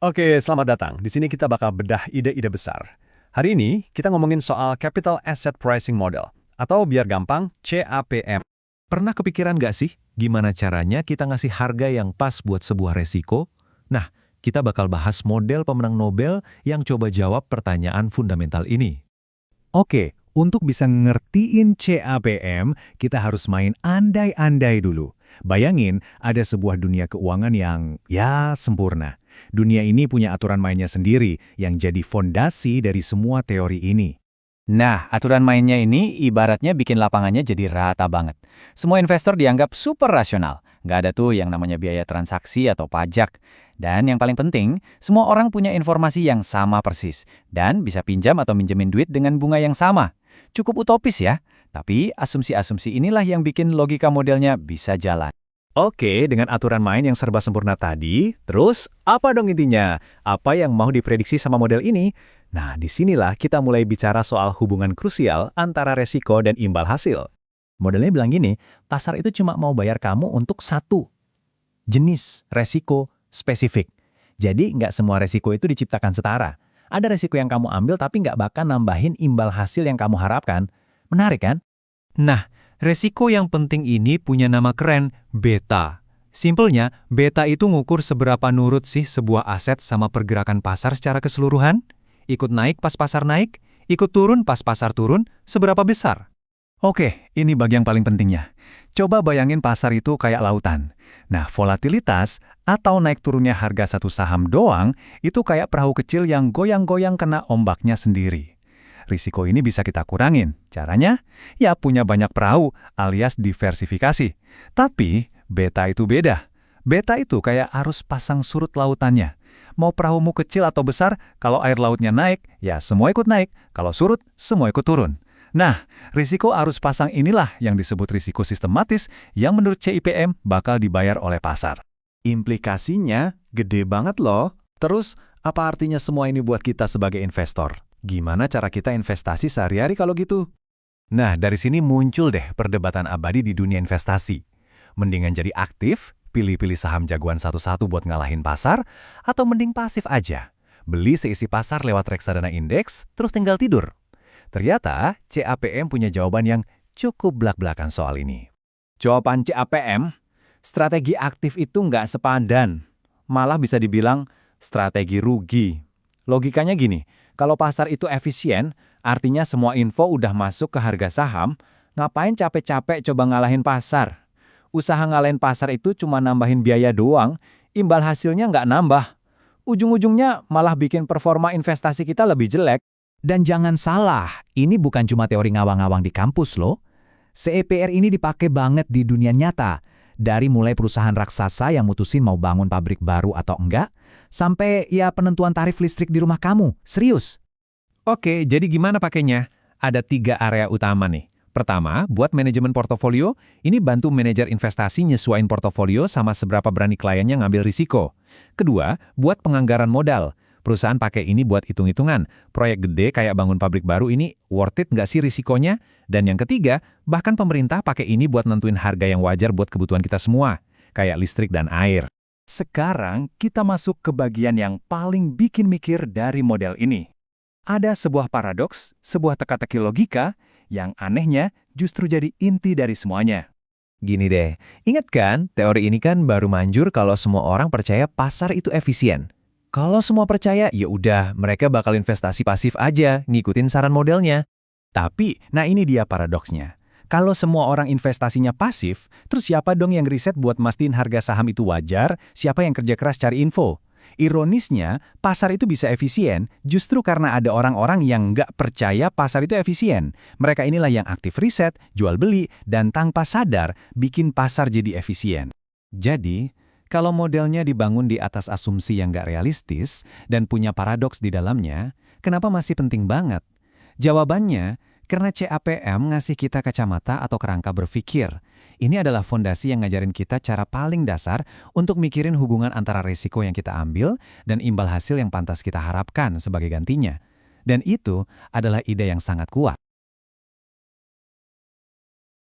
Oke, selamat datang. Di sini kita bakal bedah ide-ide besar. Hari ini kita ngomongin soal Capital Asset Pricing Model, atau biar gampang, CAPM. Pernah kepikiran nggak sih gimana caranya kita ngasih harga yang pas buat sebuah resiko? Nah, kita bakal bahas model pemenang Nobel yang coba jawab pertanyaan fundamental ini. Oke, untuk bisa ngertiin CAPM, kita harus main andai-andai dulu. Bayangin, ada sebuah dunia keuangan yang, ya, sempurna. Dunia ini punya aturan mainnya sendiri, yang jadi fondasi dari semua teori ini. Nah, aturan mainnya ini ibaratnya bikin lapangannya jadi rata banget. Semua investor dianggap super rasional. Nggak ada tuh yang namanya biaya transaksi atau pajak. Dan yang paling penting, semua orang punya informasi yang sama persis. Dan bisa pinjam atau minjemin duit dengan bunga yang sama. Cukup utopis ya, tapi asumsi-asumsi inilah yang bikin logika modelnya bisa jalan. Oke, dengan aturan main yang serba sempurna tadi, terus apa dong intinya? Apa yang mau diprediksi sama model ini? Nah, disinilah kita mulai bicara soal hubungan krusial antara resiko dan imbal hasil. Modelnya bilang gini, pasar itu cuma mau bayar kamu untuk satu jenis resiko spesifik. Jadi nggak semua resiko itu diciptakan setara. Ada resiko yang kamu ambil tapi nggak bakal nambahin imbal hasil yang kamu harapkan. Menarik kan? Nah, resiko yang penting ini punya nama keren, beta. Simpelnya, beta itu ngukur seberapa nurut sih sebuah aset sama pergerakan pasar secara keseluruhan. Ikut naik pas pasar naik, ikut turun pas pasar turun, seberapa besar? Oke, ini bagian paling pentingnya. Coba bayangin pasar itu kayak lautan. Nah, volatilitas atau naik turunnya harga satu saham doang itu kayak perahu kecil yang goyang-goyang kena ombaknya sendiri. Risiko ini bisa kita kurangin. Caranya? Ya punya banyak perahu alias diversifikasi. Tapi beta itu beda. Beta itu kayak arus pasang surut lautannya. Mau perahumu kecil atau besar, kalau air lautnya naik, ya semua ikut naik. Kalau surut, semua ikut turun. Nah, risiko arus pasang inilah yang disebut risiko sistematis yang menurut CIPM bakal dibayar oleh pasar. Implikasinya gede banget loh. Terus, apa artinya semua ini buat kita sebagai investor? Gimana cara kita investasi sehari-hari kalau gitu? Nah, dari sini muncul deh perdebatan abadi di dunia investasi. Mendingan jadi aktif, pilih-pilih saham jagoan satu-satu buat ngalahin pasar, atau mending pasif aja. Beli seisi pasar lewat reksadana indeks, terus tinggal tidur. Ternyata, CAPM punya jawaban yang cukup blak-blakan soal ini. Jawaban CAPM, strategi aktif itu nggak sepadan. Malah bisa dibilang strategi rugi. Logikanya gini, kalau pasar itu efisien, artinya semua info udah masuk ke harga saham, ngapain capek-capek coba ngalahin pasar? Usaha ngalahin pasar itu cuma nambahin biaya doang, imbal hasilnya nggak nambah. Ujung-ujungnya malah bikin performa investasi kita lebih jelek. Dan jangan salah, ini bukan cuma teori ngawang-ngawang di kampus loh. CEPR ini dipakai banget di dunia nyata. Dari mulai perusahaan raksasa yang mutusin mau bangun pabrik baru atau enggak, sampai ya penentuan tarif listrik di rumah kamu. Serius. Oke, jadi gimana pakainya? Ada 3 area utama nih. Pertama, buat manajemen portofolio, ini bantu manajer investasi nyesuaiin portofolio sama seberapa berani kliennya ngambil risiko. Kedua, buat penganggaran modal. Perusahaan pakai ini buat hitung-hitungan. Proyek gede kayak bangun pabrik baru ini worth it nggak sih risikonya? Dan yang ketiga, bahkan pemerintah pakai ini buat nentuin harga yang wajar buat kebutuhan kita semua, kayak listrik dan air. Sekarang kita masuk ke bagian yang paling bikin mikir dari model ini. Ada sebuah paradoks, sebuah teka-teki logika, yang anehnya justru jadi inti dari semuanya. Gini deh, ingat kan teori ini kan baru manjur kalau semua orang percaya pasar itu efisien. Kalau semua percaya, ya udah mereka bakal investasi pasif aja, ngikutin saran modelnya. Tapi, nah ini dia paradoksnya. Kalau semua orang investasinya pasif, terus siapa dong yang riset buat mastiin harga saham itu wajar, siapa yang kerja keras cari info? Ironisnya, pasar itu bisa efisien justru karena ada orang-orang yang nggak percaya pasar itu efisien. Mereka inilah yang aktif riset, jual beli, dan tanpa sadar bikin pasar jadi efisien. Jadi, kalau modelnya dibangun di atas asumsi yang nggak realistis dan punya paradoks di dalamnya, kenapa masih penting banget? Jawabannya, karena CAPM ngasih kita kacamata atau kerangka berpikir. Ini adalah fondasi yang ngajarin kita cara paling dasar untuk mikirin hubungan antara risiko yang kita ambil dan imbal hasil yang pantas kita harapkan sebagai gantinya. Dan itu adalah ide yang sangat kuat.